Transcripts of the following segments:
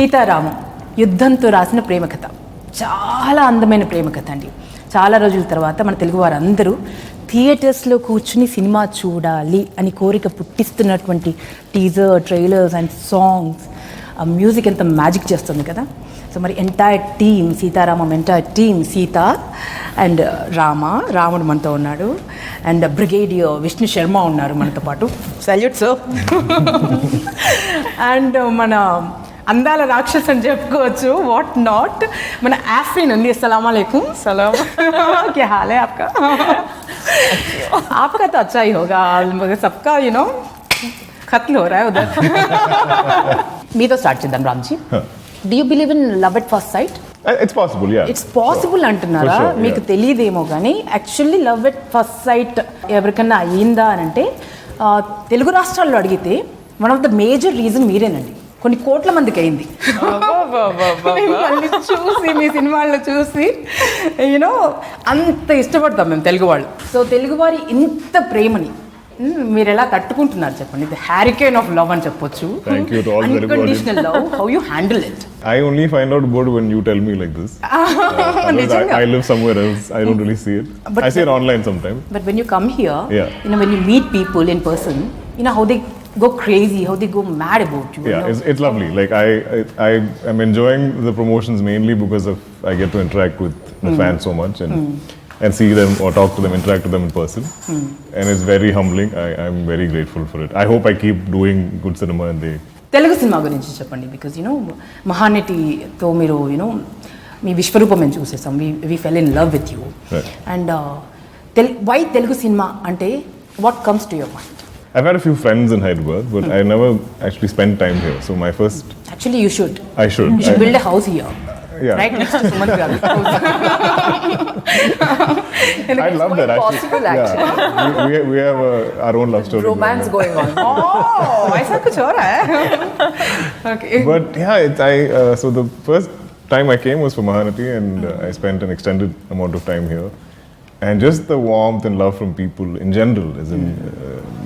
సీతారామం యుద్ధంతో రాసిన ప్రేమ కథ. చాలా అందమైన ప్రేమ కథ అండి. చాలా రోజుల తర్వాత మన తెలుగు వారందరూ థియేటర్స్లో కూర్చుని సినిమా చూడాలి అని కోరిక పుట్టిస్తున్నటువంటి టీజర్, ట్రైలర్స్ అండ్ సాంగ్స్, ఆ మ్యూజిక్ ఎంత మ్యాజిక్ చేస్తుంది కదా. సో మరి entire team Sita Ramam, entire team Sita and రాముడు మనతో ఉన్నాడు, అండ్ బ్రిగేడియర్ విష్ణు శర్మ ఉన్నారు మనతో పాటు. Salute sir. అండ్ మన అందాల రాక్షస్ అని చెప్పుకోవచ్చు, వాట్ నాట్, మన ఆఫ్రీన్ ఉంది. अस्सलाम वालेकुम. सलाम. क्या हाल है आपका? आपका तो अच्छा ही होगा, मगर सबका खत्ल हो रहा है उधर. మీతో స్టార్ట్ చేద్దాం Ramji. Do you believe in love at first sight? It's possible, yeah. It's possible అంటున్నారా? మీకు తెలియదేమో కానీ actually love at first sight ఎవరికన్నా అయ్యిందా అని అంటే తెలుగు రాష్ట్రాల్లో అడిగితే one of the major reason మీరేనండి. కొన్ని కోట్ల మందికి అయింది. మిమ్మల్ని చూసి, మీ సినిమాల్లో చూసి అంత ఇష్టపడతాం మేము తెలుగు వాళ్ళు. సో తెలుగు వారి ఇంత ప్రేమని మీరు ఎలా తట్టుకుంటున్నారు చెప్పండి. ది హ్యారికేన్ ఆఫ్ లవ్ అని చెప్పొచ్చు. Unconditional love, how you handle it? I only find out about when you tell me like this. I live somewhere else. I don't really see it. I see it online sometimes. But when you come here, when you meet people in person, how they go crazy, how they go mad about you. Yeah, it's lovely. Like I am enjoying the promotions mainly because of I get to interact with the fans so much and see them or talk to them, interact with them in person. And it's very humbling. I'm very grateful for it. I hope I keep doing good cinema and they. Telugu cinema గురించి చెప్పండి. Because మహానటితో మీరు మీ విశ్వరూపం మేము చూసేసాం. We fell in love with you. And why Telugu cinema అంటే what comes to your mind? I've had a few friends in Hyderabad, but I never actually spent time here. So my first. Actually, you should. I should. You should build a house here. Yeah. Right next to Suman Garu. I love that. Possible, actually. Yeah. We have our own love story. Romance going on. Oh, ऐसा कुछ हो रहा है. Okay. But yeah, so the first time I came was for Mahanati, and I spent an extended amount of time here. And just the warmth and love from people in general, as in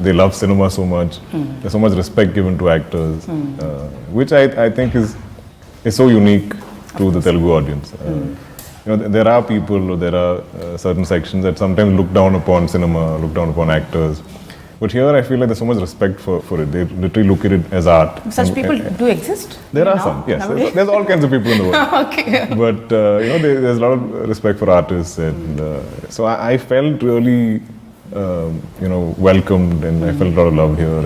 they love cinema so much. There's so much respect given to actors, which I think is so unique to the Telugu audience. There are people, or there are certain sections that sometimes look down upon cinema, look down upon actors. But here I feel like there's so much respect for it. They literally look at it as art. Such people do exist? There are some, yes. There's all kinds of people in the world. Okay. But there's a lot of respect for artists, and so I felt really welcomed, and I felt a lot of love here,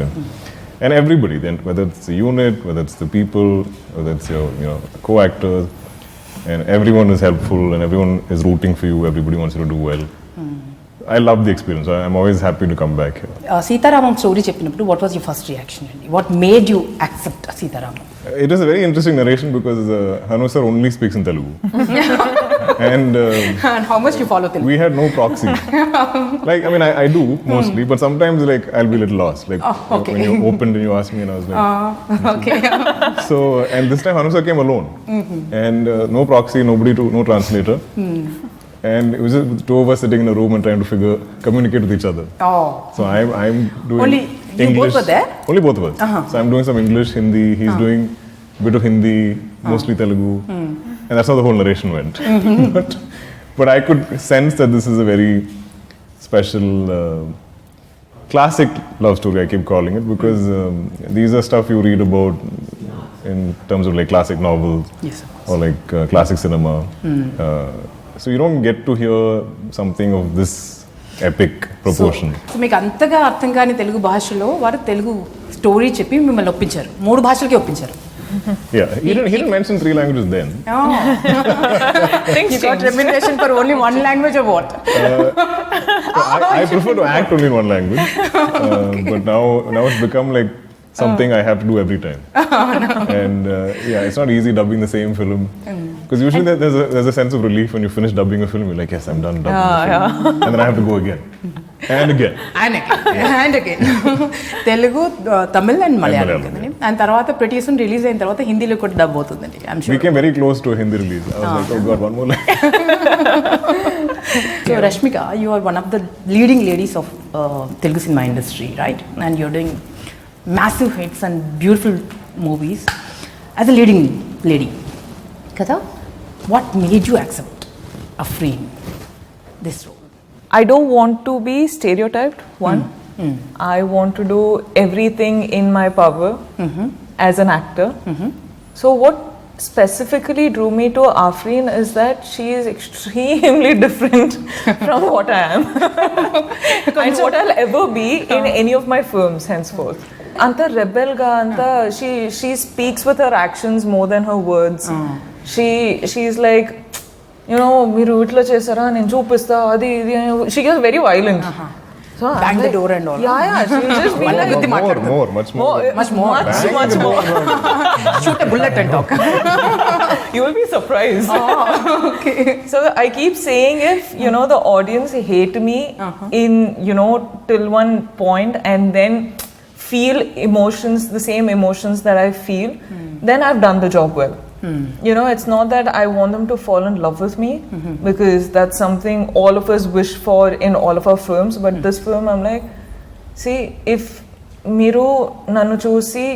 and everybody. Then whether it's the unit, whether it's the people, whether it's your co-actors, and everyone is helpful, and everyone is rooting for you. Everybody wants you to do well. I love the experience. I'm always happy to come back here. Sitaramam story cheppinappudu what was your first reaction? What made you accept Sitaramam? It was a very interesting narration because Hanu sir only speaks in Telugu. And how much you follow Telugu? We had no proxy. Like, I mean, I do mostly, but sometimes like I'll be a little lost. Like when you opened and you asked me, and I was like, okay. So, and this time Hanu sir came alone, and no proxy, no translator. And it was just two of us sitting in a room and trying to communicate with each other. Oh. So I'm doing only English. You both were there? Only both of us. So I'm doing some English, Hindi. He's doing a bit of Hindi, mostly Telugu. And that's how the whole narration went. But I could sense that this is a very special, classic love story, I keep calling it, because these are stuff you read about in terms of like classic novels, yes, or like classic cinema. So you don't get to hear something of this epic proportion. So మీకు అంతగా అర్థం కాని తెలుగు భాషలో వారు Telugu story చెప్పి మిమ్మల్ని ఒప్పించారు. 3 భాషలకే ఒప్పించారు. Yeah, he didn't mention 3 languages then. Oh. You got remuneration for only 1 language or what? I prefer to act only in 1 language. But now it's become like something I have to do every time. And it's not easy dubbing the same film. Because usually there's a sense of relief when you finish dubbing a film. You're like, yes, I'm done dubbing the film. And then I have to go again. And again. Telugu, Tamil and Malayalam. And తర్వాత pretty soon release అయిన తర్వాత హిందీలో కూడా dub అవుతుందండి. I'm sure. We came very close to a Hindi release. I was like, oh God, one more line. So Rashmika, you are one of the leading ladies of Telugu cinema industry, right? And you're doing massive hits and beautiful movies. As a leading lady. Kada, what made you accept Afreen, this role? I don't want to be stereotyped, one. I want to do everything in my power as an actor. So what specifically drew me to Afreen is that she is extremely different from what I am and what I'll ever be in any of my films henceforth. Anta rebel ga, anta she speaks with her actions more than her words. She's like, you know, మీరు ఇట్లా చేస్తారా నేను చూపిస్తా అది ఇది. She gets very violent. So Bang the door and all. Yeah, she'll just be like much more. Much more. Shoot a bullet and talk. You will be surprised. Okay. So I keep saying, if you know the audience hate me in, you know, till one point and then feel emotions, the same emotions that I feel, then I've done the job well. You know, it's not that I want them to fall in love with me, because that's something all of us wish for in all of our films, but this film I'm like, see, if మీరు నన్ను చూసి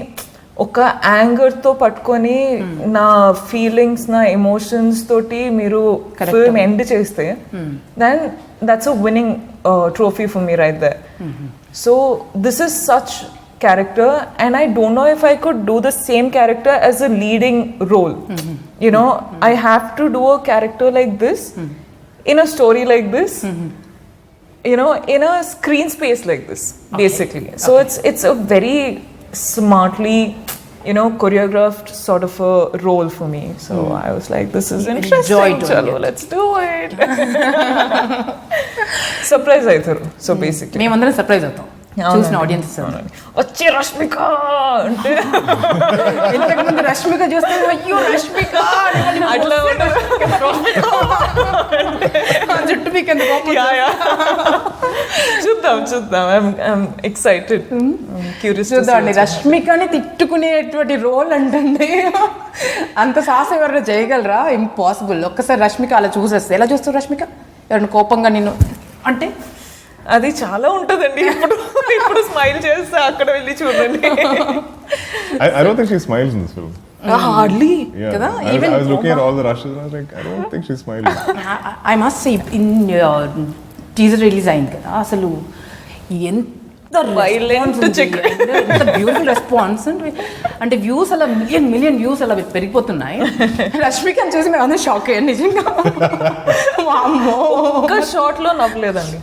ఒక యాంగర్తో పట్టుకొని నా feelings నా ఎమోషన్స్ తోటి మీరు ఫిల్మ్ ఎండ్ చేస్తే then that's a winning trophy for me right there. So this is such character, and I don't know if I could do the same character as a leading role. You know, I have to do a character like this in a story like this, you know, in a screen space like this, basically. So it's a very smartly, you know, choreographed sort of a role for me. So I was like, this is interesting. Chalo, let's do it. Surprise aitharu. So basically మేమందరం surprise అవుతాం చూసిన audience. వచ్చే రష్మిక అంటే ఇంతకుముందు రష్మిక చూస్తే అయ్యో రష్మిక అట్లా జుట్టు మీకు ఎంత చూద్దాం. I'm excited, curious. చూద్దామండి, రష్మికని తిట్టుకునేటువంటి రోల్ అంటుంది. అంత సాహసం ఎవరైనా చేయగలరా? ఇంపాసిబుల్. ఒక్కసారి రష్మిక అలా చూసేస్తే ఎలా చూస్తావు రష్మిక? ఎవరైనా కోపంగా నిన్ను అంటే అది చాలా ఉంటుందండి. ఇప్పుడు స్మైల్ చేస్తే అక్కడ వెళ్ళి చూడండి. I don't think she smiles in this film. Hardly. Yeah. Kada? I was looking at all the rushes and I was like, I don't think she's smiling. I must say, in teaser release అయింది కదా, అసలు ఎంత beautiful response అంటే views అలా million views అలా పెరిగిపోతున్నాయి. రష్మిక అని చూసి నాకు అందరూ షాక్ అయ్యాను నిజంగా. ఒక్క షాట్ లో నవ్వలేదండి.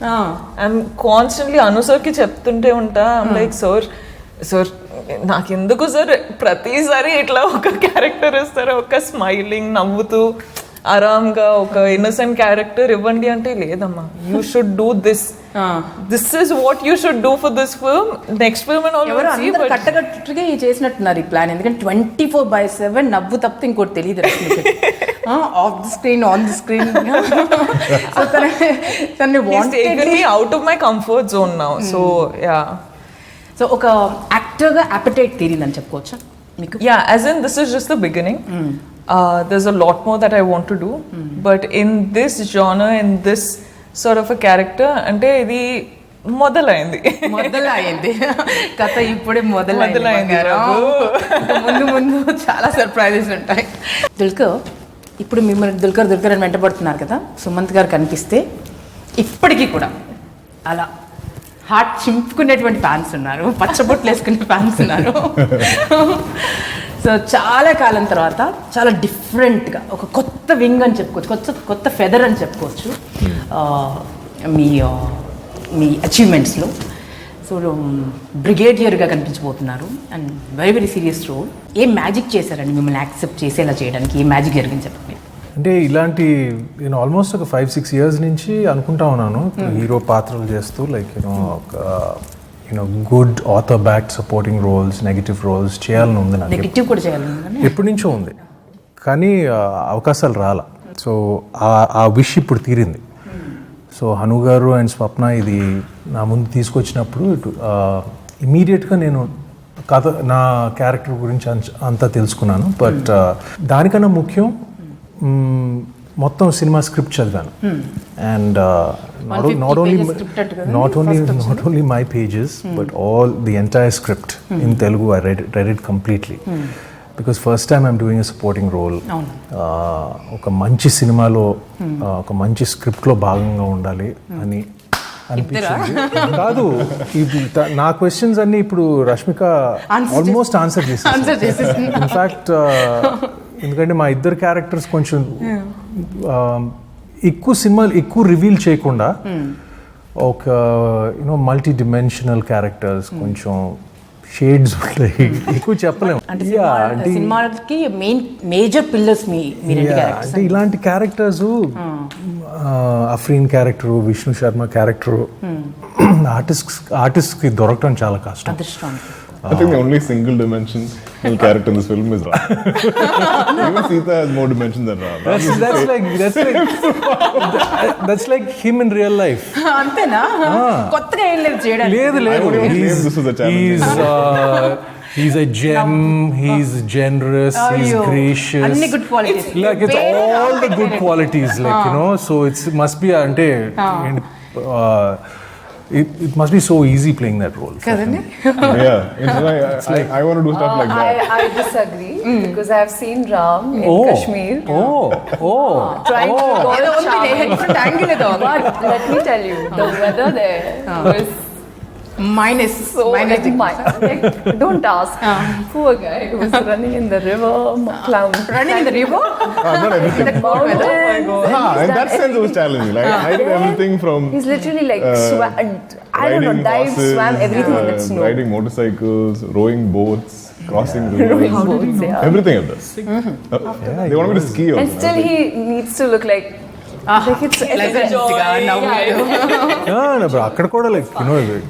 ఐఎమ్ కాన్స్టెంట్లీ అనుసర్కి చెప్తుంటే ఉంటా, లైక్ సార్ నాకెందుకు సార్ ప్రతిసారి ఇట్లా ఒక క్యారెక్టర్ ఇస్తారు, ఒక స్మైలింగ్ నవ్వుతూ ఆరామ్గా ఒక ఇన్నోసెంట్ క్యారెక్టర్ ఇవ్వండి అంటే, లేదమ్మా you should do this is what you should do for this film, next film and all. కట్టకట్టుగా చేసినట్టున్నారు ఈ ప్లాన్. ఎందుకంటే 24/7 నవ్వు తప్పితే ఇంకోటి తెలియదు. Off the screen, on the screen. Out of my comfort zone now. So yeah, so ఒక యాక్టర్గా అపెటైట్ తీరిందని చెప్పుకోవచ్చా మీకు? Yeah, as in this is just the beginning. There's a lot more that I want to do, but in this genre, in this sort of a character, ante idi మొదలైంది కథ ఇప్పుడే మొదలైంది. ముందు చాలా సర్ప్రైజెస్ ఉంటాయి. దుల్కర్ ఇప్పుడు మిమ్మల్ని దుల్కర్ అని వెంటబడుతున్నారు కదా, సుమంత్ గారు కనిపిస్తే ఇప్పటికీ కూడా అలా హార్ట్ చింపుకునేటువంటి ఫ్యాన్స్ ఉన్నారు, పచ్చబొట్లు వేసుకునే ఫ్యాన్స్ ఉన్నారు. సో చాలా కాలం తర్వాత చాలా డిఫరెంట్గా ఒక కొత్త వింగ్ అని చెప్పుకోవచ్చు, కొత్త ఫెదర్ అని చెప్పుకోవచ్చు మీ అచీవ్మెంట్స్లో. సో బ్రిగేడియర్గా కనిపించబోతున్నారు అండ్ వెరీ సీరియస్ రోల్. ఏం మ్యాజిక్ చేశారండి మిమ్మల్ని యాక్సెప్ట్ చేసేలా చేయడానికి? ఏ మ్యాజిక్ జరిగింది చెప్పండి. అంటే ఇలాంటి నేను ఆల్మోస్ట్ ఒక 5-6 years నుంచి అనుకుంటా ఉన్నాను హీరో పాత్రలు చేస్తూ, like you know good author backed supporting roles, negative roles చేయాలని ఉంది నాకు. నెగిటివ్ కూడా చేయాలని ఎప్పటి నుంచో ఉంది, కానీ అవకాశాలు రాలా. సో ఆ విష్ ఇప్పుడు తీరింది. సో హను గారు అండ్ స్వప్న ఇది నా ముందు తీసుకొచ్చినప్పుడు ఇమీడియట్గా నేను కథ, నా క్యారెక్టర్ గురించి అంతా తెలుసుకున్నాను. బట్ దానికన్నా ముఖ్యం మొత్తం సినిమా స్క్రిప్ట్ చదివాను. And not only my pages, but all the entire script in Telugu, I read it completely. Because first time I'm doing a supporting role. ఒక మంచి సినిమాలో ఒక మంచి స్క్రిప్ట్లో భాగంగా ఉండాలి అని అనిపించింది. కాదు, నా క్వశ్చన్స్ అన్ని ఇప్పుడు రష్మిక ఆల్మోస్ట్ ఆన్సర్ చేసేసింది. ఇన్ఫ్యాక్ట్ ఎందుకంటే మా ఇద్దరు క్యారెక్టర్స్ కొంచెం ఎక్కువ సినిమాలు ఎక్కువ రివీల్ చేయకుండా ఒక మల్టీ డిమెన్షనల్ క్యారెక్టర్స్, కొంచెం షేడ్స్ ఉంటాయి, ఎక్కువ చెప్పలేము. సినిమాకి మేజర్ పిల్లర్స్ అంటే ఇలాంటి characters Afreen character, Vishnu Sharma character ఆర్టిస్ట్కి దొరకడం చాలా కష్టం. I think the only single dimensional character in this film is Ram. Even Sita has more dimension than Ram. That's like him in real life. అంతేనా? కొత్తగా ఏం లేదు చేయడానికి. లేదు. He's a gem, he's generous, he's gracious. Anni good qualities. Like it's all the good qualities, like, so it must be ante it must be so easy playing that role. Yeah, it's like I want to do stuff like that. I disagree because I have seen Ram in Kashmir. Trying to go different angle at all. But let me tell you, the weather there was minus. Like, don't ask. Poor guy who was running in the river, clown. Running in the river? Not everything. In the mountains. In that sense it was challenging. Like I did everything from He's literally like I don't know, dived, swam, everything in that snow. Riding motorcycles, rowing boats, crossing rivers. Rowing boats, yeah. Everything I've done. They want me to ski also. And still he needs to look like it's అక్కడ కూడా like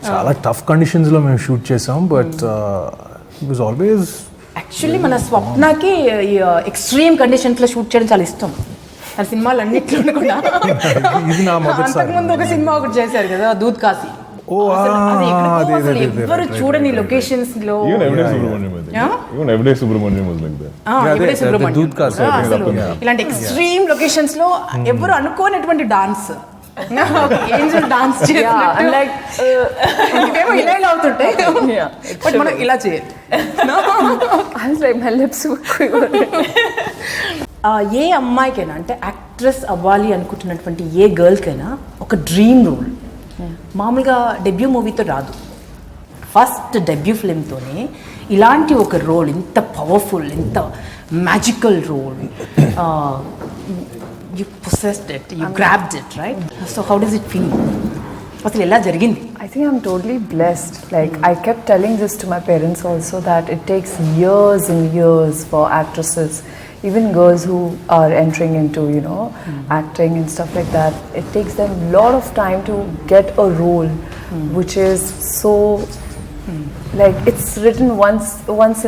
చాలా tough కండిషన్స్లో మేము shoot చేసాం, but it was always. Actually మన స్వప్నకి extreme కండిషన్స్లో shoot చేయడం చాలా ఇష్టం. ఆ సినిమాలు అన్నిట్లో కూడా. ఇది నా మొదటిసారి. అంతకుముందు ఒక సినిమా ఒకటి చేశారు కదా, దూద్ కాశీ. ఎవరు చూడని లొకేషన్స్ లో. Even everyday Subramaniam was like that. దూద్ కాశీ. ఇలాంటి ఎక్స్ట్రీమ్ లొకేషన్స్ లో ఎవరు అనుకోనటువంటి డాన్స్, ఏంజల్ డాన్స్ చేయాలి, ఇలా ఇలా అవుతుంటాయి. బట్ మనం ఇలా చేయాలి. ఏ అమ్మాయికైనా అంటే యాక్ట్రెస్ అవ్వాలి అనుకుంటున్నటువంటి ఏ గర్ల్కైనా ఒక డ్రీమ్ రోల్ మామూలుగా డెబ్యూ మూవీతో రాదు. ఫస్ట్ డెబ్యూ ఫిల్మ్తోనే ఇలాంటి ఒక రోల్, ఇంత పవర్ఫుల్, ఇంత magical role, you possessed it, you grabbed it, right? So how does it feel? అసలు ఎలా జరిగింది? I think I'm totally blessed. Like I kept telling this to my parents also, that it takes years and years for actresses, even girls who are entering into acting and stuff like that. It takes them a lot of time to get a role which is so like it's written once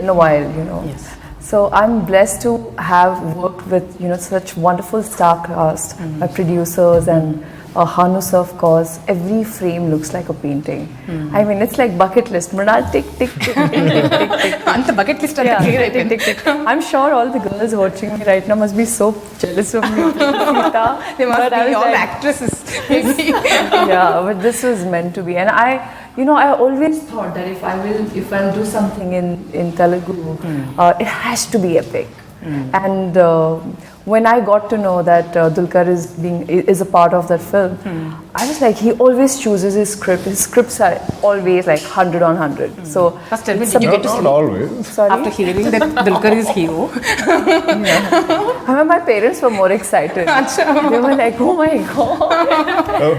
in a while, Yes. So I'm blessed to have worked with such wonderful star cast, my producers and Hanu sir, of course. Every frame looks like a painting. I mean, it's like bucket list. Mridal, tick, tick, tick, tick, tick, tick, tick. Anta bucket list anta clear tick, tick, tick. I'm sure all the girls watching me right now must be so jealous of me. They must be all actresses. Yeah, but this was meant to be. And I always thought that if I'll do something in Telugu, it has to be epic. And when I got to know that Dulquer is a part of that film, I was like, he always chooses his script. His scripts are always like 100 on 100. So first tell me, did you get to not sleep? always. Sorry? After hearing that Dulquer is hero? I mean, my parents were more excited. They were like, oh my god.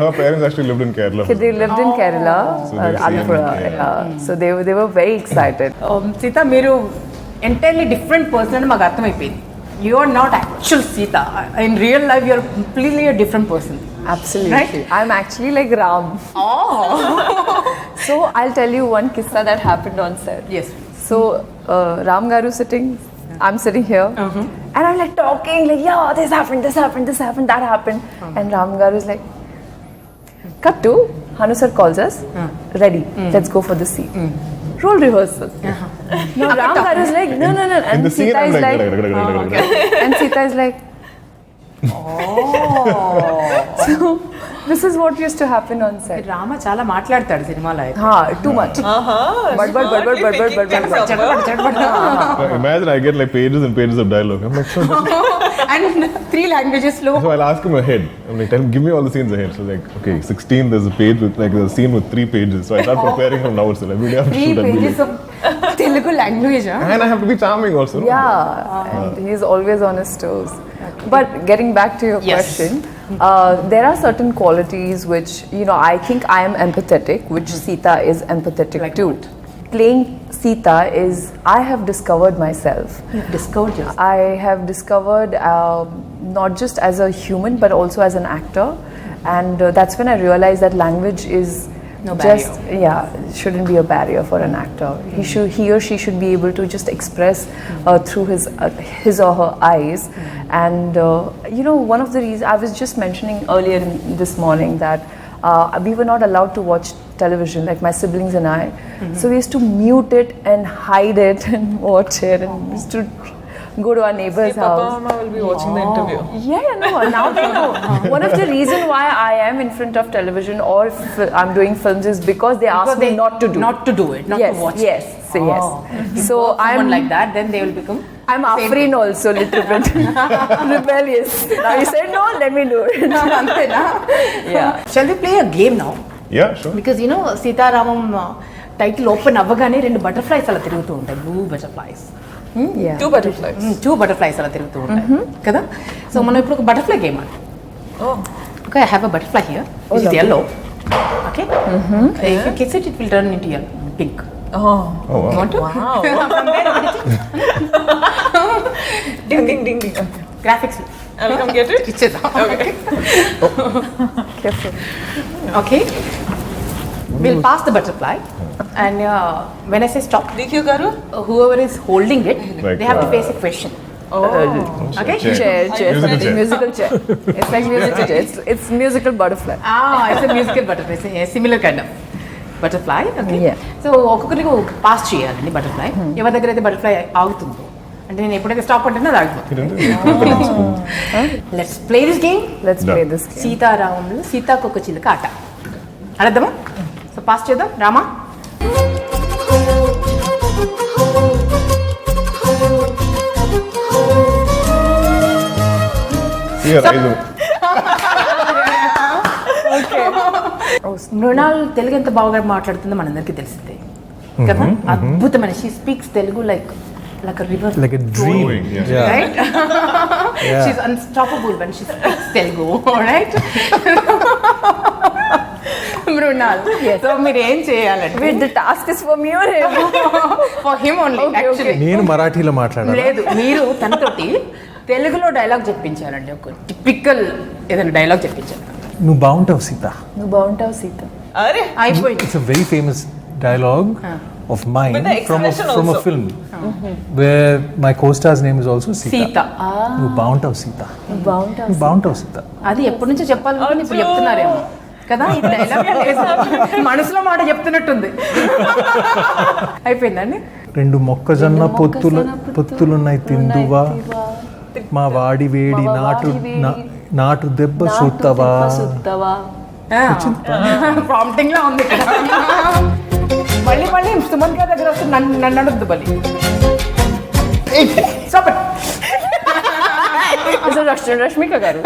Her parents actually lived in Kerala. They lived in Kerala, So they've seen Andhra. it, Yeah. So they were very excited. Sita, మీరు entirely different person అని మాకు అర్థమైపోయింది. You are not actual Sita. In real life, you are completely a different person. Absolutely. Right? I'm actually like Ram. Oh. So I'll tell you one kissa that happened on set. Yes. So Ram Garu sitting, I'm sitting here, and I'm like talking like, yeah, this happened, that happened, and Ram Garu is like, cut to Hanu sir calls us, ready, let's go for the scene. Role rehearsal. No, Ram Garu is like, no. In the scene, Sita I'm is like, and Sita is like, Oh. so This is what used to happen on set. Rama చాలా మాట్లాడతాడు సినిమాలో అయితే. Too much. But. Imagine I get like pages and pages of dialogue. I'm like, sure. And 3 languages లో. So I'll ask him ahead. I'm like, give me all the scenes ahead. So like, okay, 16, there's a page with like there's a scene with 3 pages. So I start preparing from now itself. Every day I have to 3 shoot every pages day. of Telugu language. And I have to be charming also. No? Yeah, and he's always on his toes. But getting back to your Yes. question, there are certain qualities which, you know, I think I am empathetic, which Sita is empathetic Like too. what? Playing Sita is, I have discovered myself. You've discovered yourself. I have discovered not just as a human but also as an actor, and that's when I realized that language is No just barrier. shouldn't be a barrier for an actor. He or she should be able to just express through his or her eyes. And you know, one of the reasons I was just mentioning earlier this morning that we were not allowed to watch television, like my siblings and I. So we used to mute it and hide it and watch it, and we used to go to our neighbor's Papa house. Mama will be watching the interview. Yeah, no, now they know. One of the reason why I am in front of television or I'm doing films is because they ask me not to do. Not to do it, not Yes, to watch yes, it. so yes. So I'm I'm like that, then they will become. I'm Afrin also, little bit rebellious. Now you said no, let me do it. అంతేనా? Yeah. Shall we play a game now? Yeah, sure. Because you know, Sita Ramam title open అవ్వగానే 2 butterflies అలా తిరుగుతూ ఉంటాయి, blue butterflies. Yeah. 2 butterflies. 2 butterflies అలా తిరుగుతూ ఉంటాయి కదా. So మనం ఇప్పుడు ఒక బటర్ఫ్లై గేమ్ ఆడు. Oh. Okay, I have a butterfly here, which is yellow. Okay. If you kiss it, it will turn into yellow, pink. Oh. Oh, wow. You want to? Wow. From there, Ding ding ding ding. graphics. I'll come get it. ఇచ్చేద్దాం. Okay. Careful. Okay. We'll pass the butterfly, and when I say stop, DQ garu. whoever is holding it, Like, they have to face a question. Okay. Chair. Musical chair. Musical chair. It's like musical chair. It's musical butterfly. It's a musical butterfly. It's a similar kind of butterfly. Okay. Yeah. So ఒక్కొక్కరికి pass చేయాలండి butterfly. ఎవరి దగ్గర అయితే butterfly ఆగుతుందో, అంటే నేను ఎప్పుడైతే stop అంటేనే అది ఆగిపోతుంది. Let's play this game. Let's play this game. సీతారాములు సీతాకొక చిలుక ఆట ఆడద్దామా? సో పాస్ చేద్దాం. Rama, Here, I do. Mrunal Telugu ఎంత బాగా మాట్లాడుతుందో మనందరికీ తెలిసిందే కదా. అద్భుతమైన, she speaks Telugu like a river, Like a dream. Flowing, yes. Yeah. right? She's unstoppable when she speaks Telugu, right? Mrunal, so మీరు ఏం చేయాలంటే, Wait, the task is for me or him? for him only actually. నేను మరాఠీలో మాట్లాడాను. లేదు, మీరు తనతోటి తెలుగులో dialogue చెప్పించాలండి. ఒక typical ఏదైనా డైలాగ్ చెప్పించాలి. నువ్వు బాగుంటావు సీత. నువ్వు బాగుంటావు సీత. Are. అయిపోయింది. It's a very famous dialogue of mine With the from a expression film where my co-star's name is also Sita. Sita. నువ్వు బాగుంటావు సీత. నువ్వు బాగుంటావు. నువ్వు బాగుంటావు సీత. అది ఎప్పటి నుంచో చెప్పాలని ఇప్పుడు చెప్తున్నారేమో కదా. ఈ డైలాగ్ మనసులో మాట చెప్తున్నట్టుంది. అయిపోయిందండి. 2 మొక్కజొన్న పొత్తులున్నాయి తిందువా, మా వాడి వేడి నాటు దెబ్బ సూత్తవా. ప్రాంప్టింగ్ లా ఉంది ఇక్కడ. మళ్ళీ సుమన్ గారి దగ్గర వస్తే నన్ను అడద్దు బలి. Rashmika garu.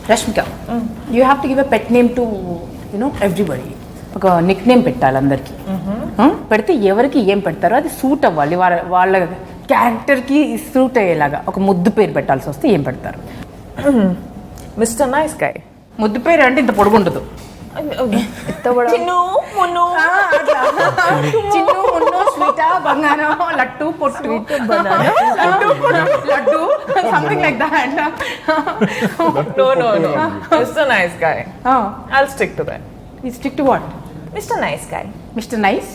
Rashmika, you have to give a pet name to, you know, everybody. ఒక నిక్ నేమ్ పెట్టాలి అందరికి. పెడితే ఎవరికి ఏం పెడతారో అది సూట్ అవ్వాలి, వాళ్ళ క్యారెక్టర్కి సూట్ అయ్యేలాగా. ఒక ముద్దు పేరు పెట్టాల్సి వస్తే ఏం పెడతారు? Mr. Nice Guy. ముద్దు పేరు అంటే ఇంత పొడుగుండదు. Chinu, Munu. చిన్ను, మున్ను, స్వీట, బంగారం, లట్టు, పొట్టు, laddu, something like that. No. Mr. Nice Guy. I'll stick to that. You stick to what? Mr. Nice Guy. Mr. Nice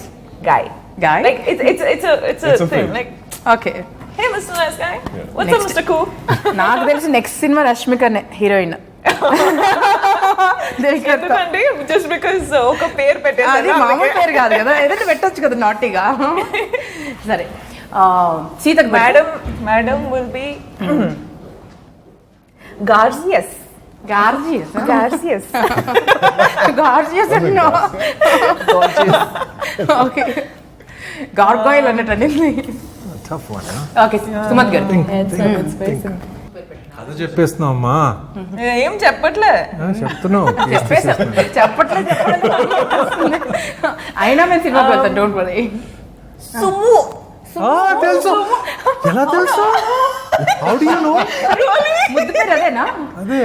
Guy. Guy? Like it's a It's a thing. phrase. Like, Okay. hey, Mr. Nice Guy. What's Next. up, Mr. Cool? నాకు తెలిసి next cinema రష్మికనే heroine. ఎందుకంటే just because ఒక పేరు అది పెట్టేసారు. మామూలు పేరు కాదు కదా, ఏదైతే పెట్టొచ్చు కదా నాటిగా. సరే, సీతకు Madam will be Garcias. Gorgeous. Garcious. Gorgeous and no. Okay. Gargoyle అన్నట్టు. Tough one. ఓకే సుమత్ గారు. అది చెప్పేస్తున్నావు అమ్మా. ఏం చెప్పట్లే. చెప్తున్నావు. చెప్పట్లేదు. అయినా మేము సినిమా వెళ్తాం. Don't worry. సుమ్ము. తెలుసు. ఎలా తెలుసు? How do you know? ముద్దు పేరు అదేనా? అదే.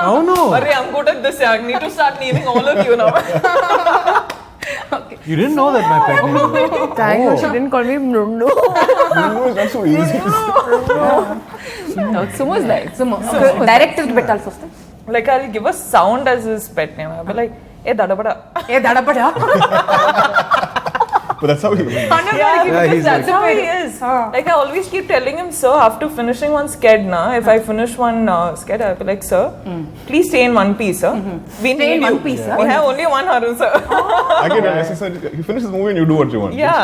అవును. Arey, I'm good at this. I need to start naming all of you now. Okay. You didn't know that, my pet name. Thank you. She didn't call me Mrundu. No, it's not so easy. Sumo is like Sumo. Director పెట్టాల్సి వస్తే Like I'll give a sound as his pet name. I'll be like, "Hey, dadabada." ఏ దడపడా. But that's how he is. He's That's how he is. Like I always keep telling him, sir, after finishing one sked, if I finish one sked, I'll be like, sir, please stay in one piece, sir. We Stay need in you. one piece, sir? We have only one Harun, sir. I get unnecessary. You finish the movie and you do what you want. Yeah.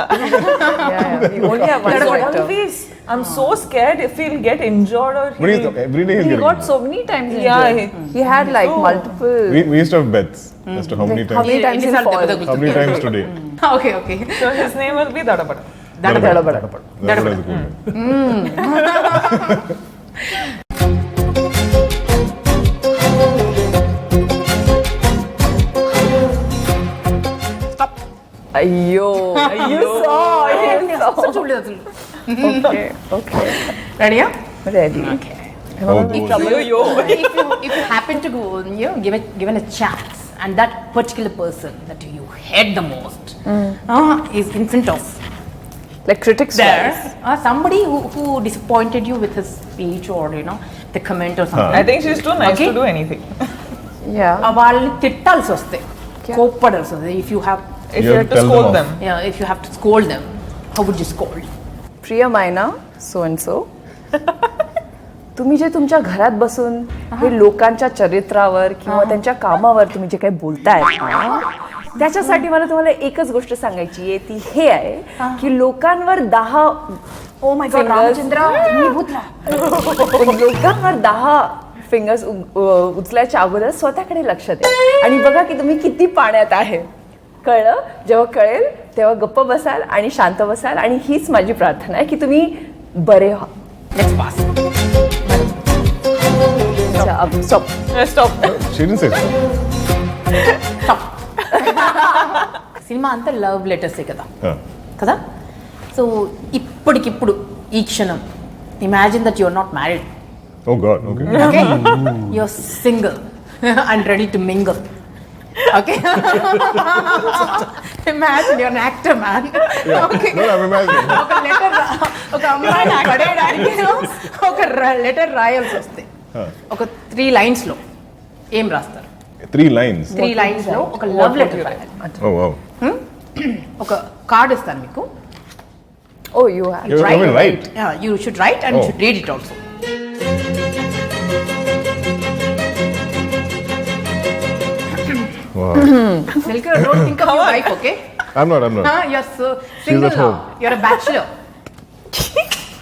we only have one actor. Always. I'm so scared if he'll get injured or But every day he's He getting got injured. so many times Yeah, injured. He had like multiple. We used to have bets as to how many How times. many times he'll fall? How many times today? Okay okay. So his name will be Dadabada. Dadabada. Dadabada is cool. Ayyo. You saw. You saw. అసలు చూడలేదు అసలు. Okay. రెడీయా? Ready. Oh, those. If you happen to go, given a chance, and that particular person that you hate the most is in front of Like critics there, wise. somebody who disappointed you with his speech or the comment or something. I think she's too nice Okay. to do anything. Yeah. వాళ్ళని తిట్టాల్సి వస్తే కోప్పడాల్సి వస్తే if you have If You you have have to to tell scold them them. if you have to scold them, how would you scold? प्रिय मायना so and so तुम्ही जे तुमच्या घरात बसून हे लोकांच्या चरित्रावर किंवा त्यांच्या कामावर तुम्ही जे काही बोलताय त्याच्यासाठी मला तुम्हाला एकच गोष्ट सांगायची आहे ती हे आहे की लोकांवर 10 Oh my God, रामचंद्र मी भूतला. लोकांवर 10 फिंगर्स उचलायच्या अगोदर स्वतःकडे लक्ष द्या आणि बघा की तुम्ही किती पाण्यात आहे. कळलं? जेव्हा कळेल तेव्हा गप्प बसाल आणि शांत बसाल आणि हीच माझी प्रार्थना आहे की तुम्ही बरे व्हा. Let's pass. Stop. Stop. She didn't say so. Cinema అంతా లవ్ లెటర్సే కదా Huh. కదా. సో ఇప్పటికిప్పుడు ఈ క్షణం imagine that you're not married. Oh God. Okay. Okay? You're single and ready to mingle. Okay? Imagine you're an actor, man. Okay. No, I'm imagining. ఒక letter ఒక అమ్మాయిని పడేయడానికి ఒక లెటర్ రాయాల్సి వస్తే ఒక 3 lines లో ఏం రాస్తారు? 3 lines. 3 lines లో ఒక లవ్ లెటర్ రాయాలి. Oh wow. ఒక కార్డ్ ఇస్తాను మీకు. Oh, you have. You will write. Yeah, you should write and you Oh. should read it also. Wow. Dulquer, don't think of your wife, okay? I'm not. You're so She's single at now. home. You're a bachelor.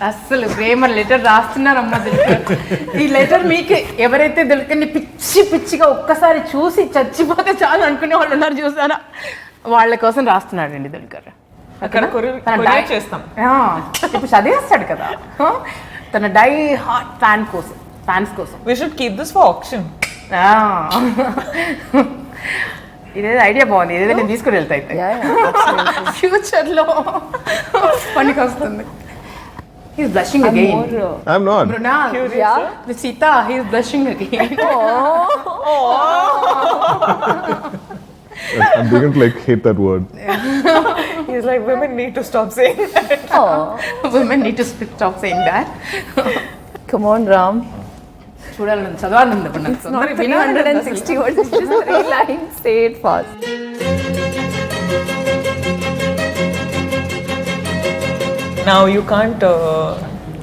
అస్సలు ప్రేమ letter రాస్తున్నారమ్మా Dulquer. ఈ letter మీకు ఎవరైతే దుల్కర్ని పిచ్చిగా ఒక్కసారి చూసి చచ్చిపోతే చాలు అనుకునే వాళ్ళు ఉన్నారు చూసారా, వాళ్ళ కోసం రాస్తున్నాడండి దుల్కర్. అక్కడ కొరియర్ చేస్తాం. ఇప్పుడు చదివేస్తాడు కదా తన డై హార్ట్ ఫ్యాన్స్ కోసం. We should keep this for auction. ఇదేదో ఐడియా బాగుంది, ఇదేదో నేను తీసుకుని వెళ్తా అయితే ఫ్యూచర్లో పనికి వస్తుంది. He's blushing again. I'm not. Brunal, Yeah. With Sita, he's blushing again. I'm beginning to hate that word. He's like, women need to stop saying that. Women need to stop saying that. Come on, Ram. చూడాలని చదవాలని It's not 360 words. It's just 3 lines. Say it fast. Now you can't,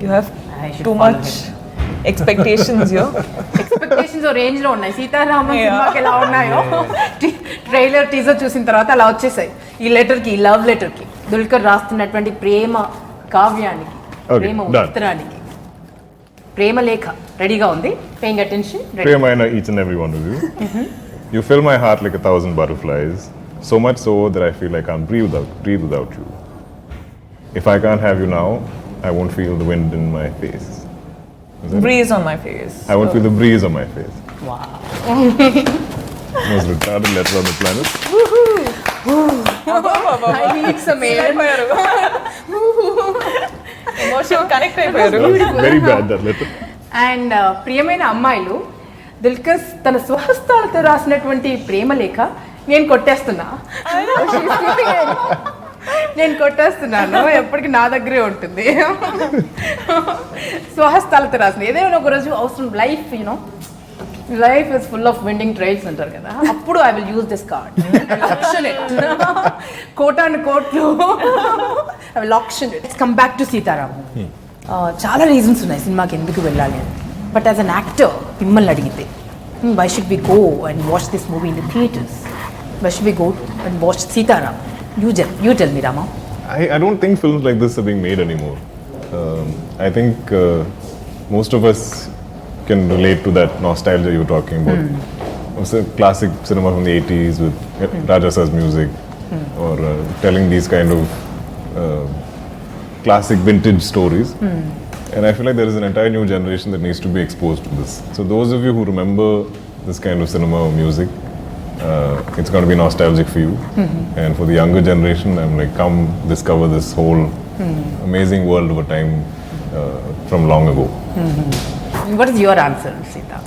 you have too much expectations here. Expectations range లో ఉన్నాయి. సీతారామం సినిమాకి ఎలా ఉన్నాయో trailer teaser చూసిన తర్వాత అలా వచ్చేసాయి. ఈ లెటర్ కి, లవ్ లెటర్ కి, దుల్కర్ రాస్తున్నటువంటి ప్రేమ కావ్యానికి, Okay, ప్రేమ done. ఉత్తరానికి ప్రేమలేఖ రెడీగా ఉంది. Paying attention. Priyamaina, each and every one of you. You fill my heart like 1,000 butterflies, so much so that I feel I can't breathe without you. If I can't have you now, I won't feel the wind in my face. Breeze on my face. I won't feel the breeze on my face. Wow. Most retarded letter on the planet. I need some air. Emotion connect అయిపోయారు. Very bad, that letter. And ప్రియమైన అమ్మాయిలు, దిల్కర్ తన స్వహస్తాలతో రాసినటువంటి ప్రేమలేఖ నేను కొట్టేస్తున్నా. నేను కొట్టేస్తున్నాను, ఎప్పటికీ నా దగ్గరే ఉంటుంది. స్వహస్తాలతో రాసిన ఏదైనా ఒక రోజు అవసరం. Life is full of winding trails అంటారు కదా, అప్పుడు I will use this card. Option it కోటాను కోట్లు. I will option it. Come back to Sita Ramam. చాలా రీజన్స్ ఉన్నాయి సినిమాకి ఎందుకు వెళ్ళాలి అని. బట్ యాజ్ అన్ యాక్టర్ మిమ్మల్ని అడిగితే, why should we go and watch this movie in the theatres? Why should we go and watch Sita Ramam? You tell me, Rama. I don't think films like this are being made anymore. I think most of us can relate to that nostalgia you were talking about. It's a classic cinema from the 80s with Raja Sir's music, or telling these kind of classic vintage stories. And I feel like there is an entire new generation that needs to be exposed to this. So those of you who remember this kind of cinema or music, it's going to be nostalgic for you. And for the younger generation, I'm like, come discover this whole amazing world over time from long ago. What is your answer, Sita?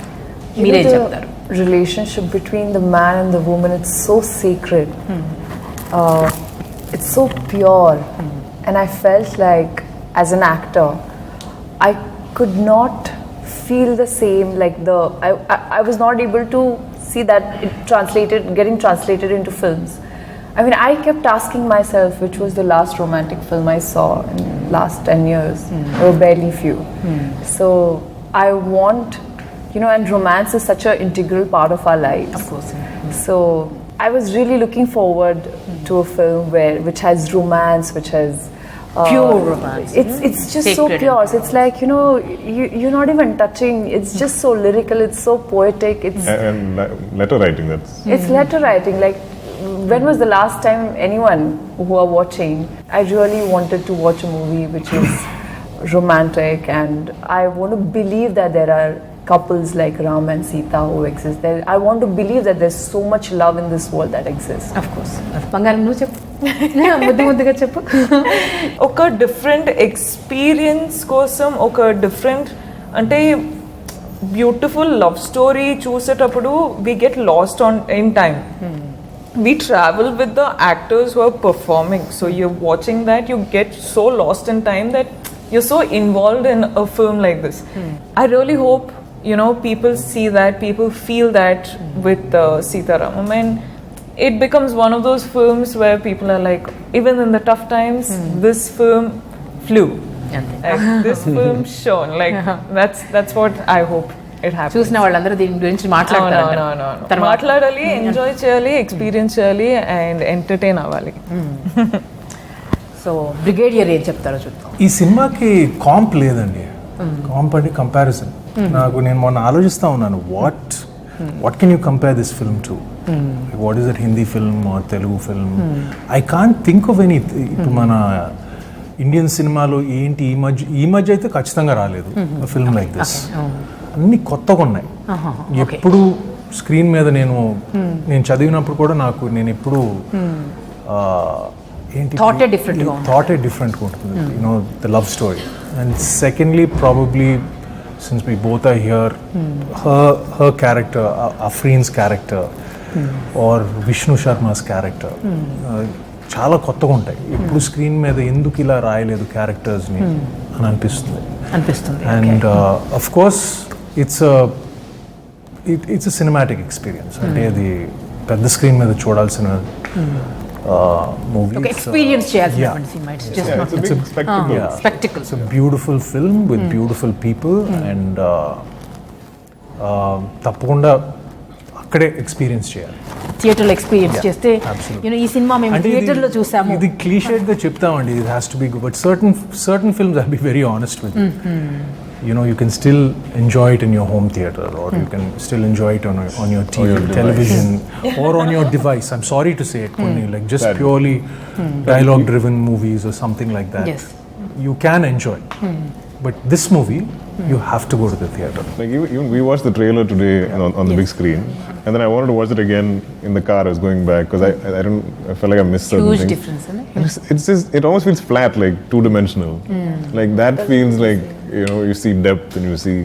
You know, the relationship between the man and the woman, it's so sacred. It's so pure. And I felt like, as an actor, I could not feel the same, like I was not able to see that getting translated into films. I mean, I kept asking myself, which was the last romantic film I saw in the last 10 years? There were barely few. So I want, and romance is such an integral part of our lives. Of course. So I was really looking forward to a film which has romance, which has pure romance. It's just so Sacred pure. So it's like, you're not even touching. It's just so lyrical. It's so poetic. And letter writing, It's letter writing. Like, when was the last time anyone who are watching, I really wanted to watch a movie which is romantic, and I want to believe that there are couples like Ram and Sita who exist there. I want to believe that there's so much love in this world that exists. Of course. బంగారం నువ్వు చెప్పు. ముద్దుగా చెప్పు. ఒక different experience కోసం, ఒక different అంటే beautiful love story చూసేటప్పుడు we get lost in time. We travel with the actors who are performing. So you're watching that, you get so lost in time that you're so involved in a film like this. I really hope, people see that, people feel that with Sitaramam, and it becomes one of those films where people are like, even in the tough times, this film flew. Like, this film shone. Like, that's what I hope it happens. చూసిన వాళ్ళందరూ దీని గురించి మాట్లాడతారు. మాట్లాడాలి, enjoy చేయాలి, experience చేయాలి, and entertain అవ్వాలి. So brigadier ఏం చెప్తారో చూద్దాం. ఈ సినిమాకి కాంప్ లేదండి. కాంప్ అంటే కంపారిజన్. నేను మొన్న ఆలోచిస్తా ఉన్నాను, what can you compare this film to? What is that Hindi film or Telugu film? I can't think of any. ఇప్పుడు మన ఇండియన్ సినిమాలో ఏంటి ఈ మధ్య అయితే ఖచ్చితంగా రాలేదు ఫిల్మ్ లైక్ దిస్. అన్ని కొత్తగా ఉన్నాయి. ఎప్పుడు స్క్రీన్ మీద నేను చదివినప్పుడు కూడా నేను ఎప్పుడు ఏంటి థాటే డిఫరెంట్గా ఉంటుంది, the love story. And secondly, probably since we both are here, her character, Afreen's character or Vishnu Sharma's character చాలా కొత్తగా ఉంటాయి. ఇప్పుడు స్క్రీన్ మీద ఎందుకు ఇలా రాయలేదు క్యారెక్టర్స్ని అని అనిపిస్తుంది. And of course it's a cinematic experience. అంటే అది పెద్ద స్క్రీన్ మీద చూడాల్సిన మూవీ. ఎక్స్పీరియన్స్ చేయాల్సిన cinema. It's a big spectacle. It's a beautiful film with beautiful people, and తప్పకుండా అక్కడే ఎక్స్పీరియన్స్ చేయాలి. థియేటర్లో ఎక్స్పీరియన్స్ చేస్తే, ఈ సినిమా మేము థియేటర్లో చూసాము. ఇది క్లీషేడ్గా చెప్తామండి, ఇది has to be good, but certain films I be very honest with. you can still enjoy it in your home theater, or you can still enjoy it on your TV, television, or on your device. I'm sorry to say it, like just purely dialogue-driven movies or something like that. Yes. You can enjoy, but this movie, you have to go to the theater. Like even we watched the trailer today on the big screen, and then I wanted to watch it again in the car. I was going back because I felt like I missed certain Huge things. difference, isn't it? And it's just, it almost feels flat, like two-dimensional. Like that feels like, you see depth and you see,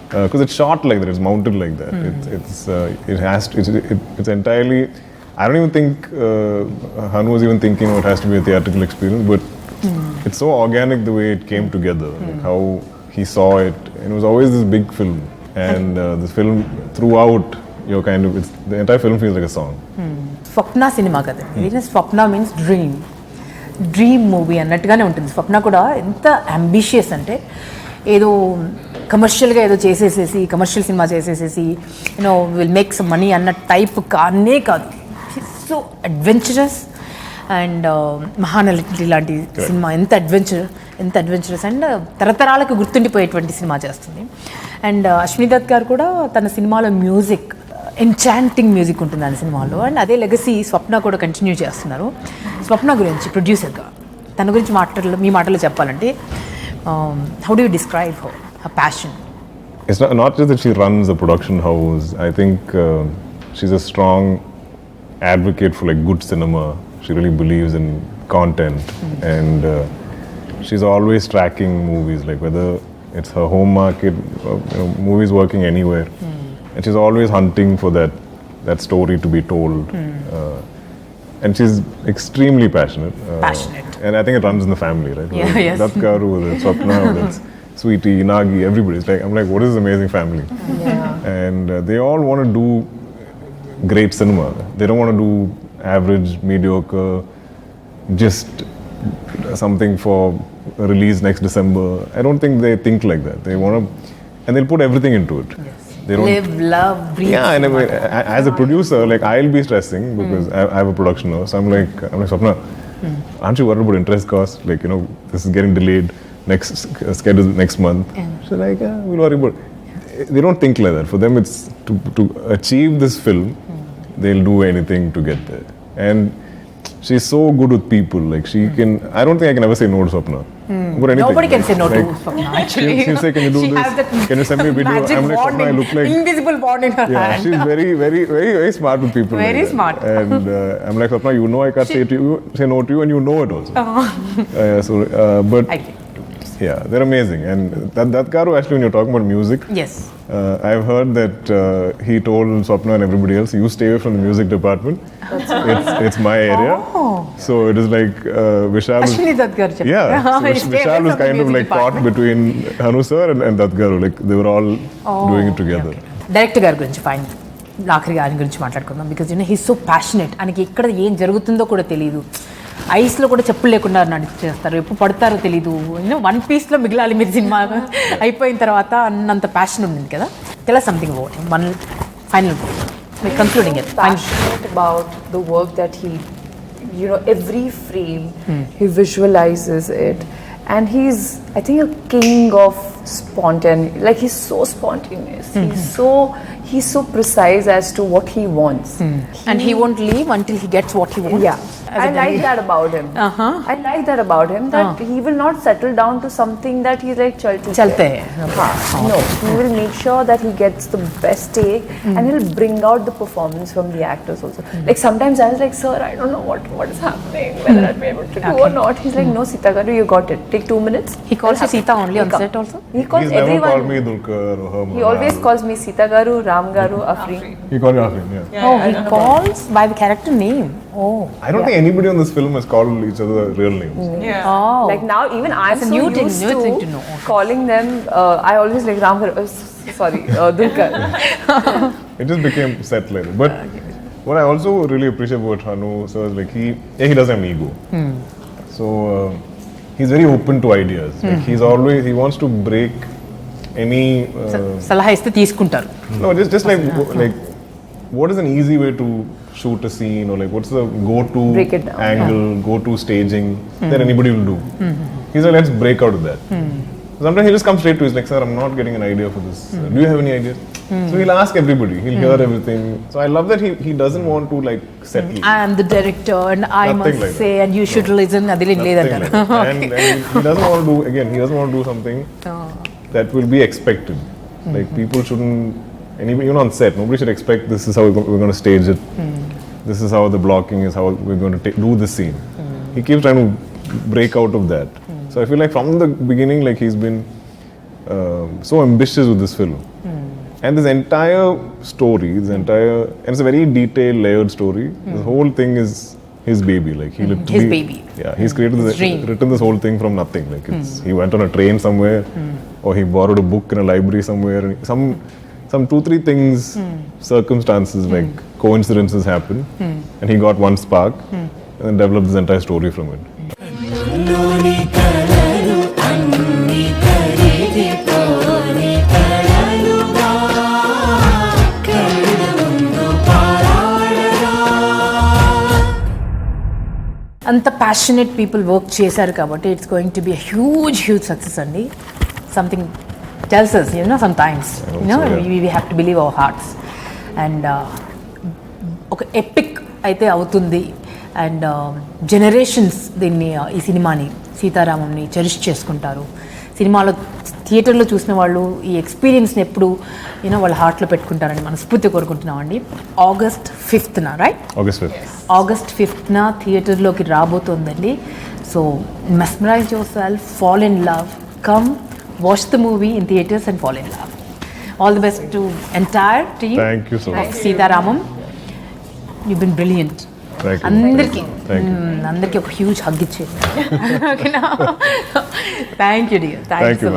because it's shot like that, it's mounted like that. It's entirely. I don't even think Hanu was even thinking it has to be a theatrical experience, but it's so organic the way it came together, like how he saw it. And it was always this big film, and this film throughout, the entire film feels like a song. Swapna cinema కదా ఇది. స్వప్న means dream movie అన్నట్టుగానే ఉంటుంది. స్వప్న కూడా ఎంత ambitious అంటే ఏదో కమర్షియల్గా ఏదో చేసేసేసి కమర్షియల్ సినిమా చేసేసేసి విల్ మేక్ సమ్ మనీ అన్న టైప్ కానే కాదు. So adventurous. అండ్ మహానటి లాంటి సినిమా ఎంత అడ్వెంచరస్ అండ్ తరతరాలకు గుర్తుండిపోయేటువంటి సినిమా చేస్తుంది. అండ్ అశ్విని దత్ గారు కూడా తన సినిమాలో మ్యూజిక్ ఎన్చాంటింగ్ మ్యూజిక్ ఉంటుంది ఆ సినిమాలో. అండ్ అదే లెగసీ స్వప్న కూడా కంటిన్యూ చేస్తున్నారు. స్వప్న గురించి ప్రొడ్యూసర్గా తన గురించి మీ మాటలో చెప్పాలంటే how do you describe her passion? It's not just that she runs a production house. I think she's a strong advocate for like good cinema. She really believes in content, and she's always tracking movies, like whether it's her home market, movies working anywhere, and she's always hunting for that story to be told. And she's extremely passionate. And I think it runs in the family, right? Yeah, yes. That Garu, that's Swapna, that's Sweetie, Nagi, everybody. I'm like, what is this amazing family? Yeah. And they all want to do great cinema. They don't want to do average, mediocre, just something for release next December. I don't think they think like that. They want to, and they'll put everything into it. Yes. They don't, Live, love, breathe. Yeah, and I mean, as a producer, like I'll be stressing because I have a production now. So I'm like Swapna, aren't you worried about interest costs? Like, this is getting delayed. Next schedule next month. So like, we'll worry about. They don't think like that. For them, it's to achieve this film, they'll do anything to get there. And she's so good with people. Like she can. I don't think I can ever say no to Swapna. About anything. Nobody can say no to like, Swapna. Actually, she'll say, "Can you do she this? has that Can you send me a video?" magic I'm like, bond, Swapna, I look like invisible bond in her yeah. hand. She's very, very, very, very smart with people. Very like smart. And I'm like, Swapna, I can't say no to you, and you know it also. But. Yeah, they're amazing. And that Garu, actually, when you're talking about music, Yes. I've heard that he told Swapna and everybody else, you stay away from the music department. It's my area. So it is like Vishal. Ashwini Dutt garu chepparu. Yeah. So Vishal was kind of like caught between Hanu sir and Dutt garu. Like they were all doing it together. Director గారి గురించి fine ఆఖరిగా ఆయన గురించి మాట్లాడుకుందాం. Because he's so passionate. ఆయనకి ఎక్కడ ఏం జరుగుతుందో కూడా తెలియదు. ఐస్లో కూడా చెప్పులు లేకుండా నడిచేస్తారు. ఎప్పుడు పడతారో తెలీదు. వన్ పీస్లో మిగిలాలి మీరు సినిమా అయిపోయిన తర్వాత అన్నంత ప్యాషన్ ఉంది కదా. Tell us something about him. One final concluding it. Passionate about the work that he, every frame he visualizes it, and he's, I think, a king of spontaneity. Like he's so spontaneous. He's so precise as to what he wants. And he won't leave until he gets what he wants. Yeah. I like that about him. I like that about him, that he will not settle down to something that he's like Chalte hai. No, he will make sure that he gets the best take, and he'll bring out the performance from the actors also. Like sometimes I was like, sir, I don't know what is happening, whether I'll be able to do or not. He's like, no, Sita Garu, you got it. Take 2 minutes. He calls you Sita only on set also? He calls He's never everyone. called me Dulquer or Herman. He always calls me Sita Garu, Ram Garu, Afri. He called me Afrin, yeah. He calls by the character name. I don't think anybody on this film has called each other real names. Yeah. Like now, even I'm That's a so new thing used to know. calling them. I always like Ram Garu. Sorry, Dulquer. It just became set later. But what I also really appreciate about Hanu sir is like he doesn't have an ego. So he's very open to ideas. Like he wants to break any. సలహా ఇస్తే తీసుకుంటారు. No, just like what is an easy way to shoot a scene, or like what's the go-to Break it down. angle, go-to staging that anybody will do. He's like, let's break out of that. Sometimes he'll just come straight to us, like, sir, I'm not getting an idea for this. Do you have any ideas? So he'll ask everybody. He'll hear everything. So I love that he doesn't want to like settle. I am the director and I Nothing must like say and you should listen. Nothing like that. And he doesn't want to do, again, he doesn't want to do something that will be expected. Like people shouldn't, even on set, nobody should expect this is how we're going to stage it. This is how the blocking is, how we're going to do this scene. He keeps trying to break out of that. So I feel like from the beginning, like he's been so ambitious with this film. And this entire story, and it's a very detailed, layered story. The whole thing is his baby. Like he literally, His baby. Yeah, he's created dream. written this whole thing from nothing. Like he went on a train somewhere, or he borrowed a book in a library somewhere. Some 2-3 things, circumstances, like coincidences happen, and he got one spark, and then developed this entire story from it. అంత passionate people work చేశారు కాబట్టి it's going to be huge success అండి. Something tells us, sometimes we have to believe our hearts. And ఒక epic అయితే అవుతుంది. And generations దీన్ని ఈ సినిమాని సీతారామంని చెరిష్ చేసుకుంటారు. సినిమాలో థియేటర్లో చూసిన వాళ్ళు ఈ ఎక్స్పీరియన్స్ని ఎప్పుడు వాళ్ళ హార్ట్లో పెట్టుకుంటారని మనస్ఫూర్తి కోరుకుంటున్నామండి. August 5th, right? August 5th థియేటర్లోకి రాబోతోందండి. So mesmerise your self, fall in love, come watch the movie in theatres and fall in love. All the best to entire team. Thank you so much. Sitaramam, you been brilliant. అందరికీ ఒక huge hug ఇచ్చేది. Thank you dear. Thank you.